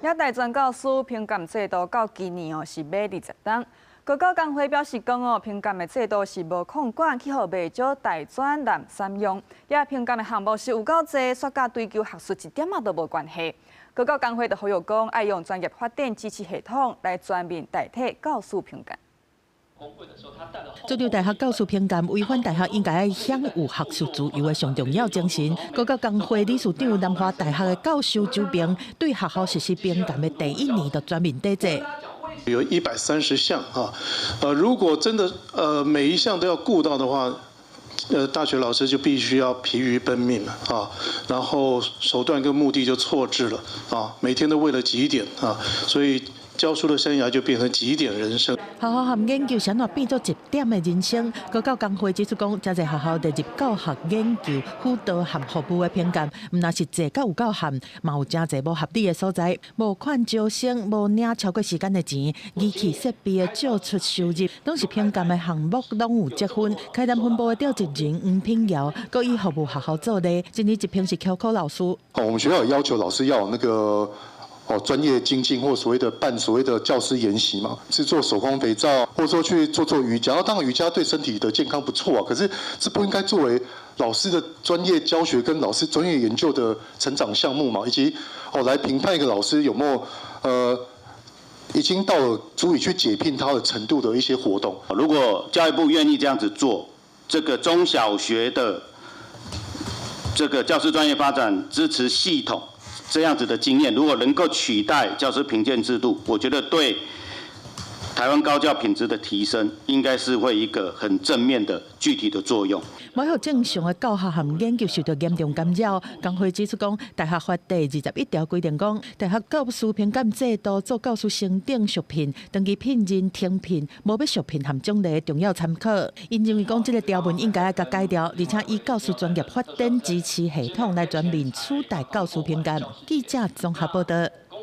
遐大专教师评鉴制度到今年是买20档。高教工会表示讲评鉴的制度是无控管，去互未少大专男三用。也评鉴的项目是有够济，煞甲追求学术一点都无关系。高教工会就呼吁讲，爱用专业发展支持系统来全面代替教师评鉴。 做到大学教师评鉴，违反大学应该要享有学术自由的上重要精神。高教工会理事长南华大学的教授周平对学校实施评鉴的第1年就全面抵制。有130项哈，如果真的每一项都要顾到的话，大学老师就必须要疲于奔命了啊，然后手段跟目的就错置了啊，每天都为了几点啊，所以。 教书的生涯就变成几点人生。学校和研究怎变做1点的人生？高教工会指出讲，这侪学校列入教学研究、辅导和服务的评鉴，唔那是济甲有够含，嘛有真侪无合理的所在，无款招生、无领超过时间的钱、仪器设备的少出收入，拢是评鉴的项目拢有积分。开单分部的调集人吴品尧，佮以服务学校做例，今年一评是考考老师。我们学校有要求老师要有那个。 专业精进或所谓的教师研习嘛，是做手工肥皂，或者说去做瑜伽。当然瑜伽对身体的健康不错啊，可是这不应该作为老师的专业教学跟老师专业研究的成长项目嘛，以及来评判一个老师有没有已经到了足以去解聘他的程度的一些活动。如果教育部愿意这样子做，这个中小学的这个教师专业发展支持系统。 这样子的经验，如果能够取代教师评鉴制度，我觉得对台湾高教品质的提升，应该是会一个很正面的具体的作用。维护正常的教学和研究受到严重干扰。工会指出讲，大学法第21条规定讲，大学教师评鉴制度做教师升等续聘、长期聘任、停聘、无要续聘和奖励重要参考。因认为讲，这个条文应该要改掉，而且以教师专业发展支持系统来全面取代教师评鉴。记者综合报道。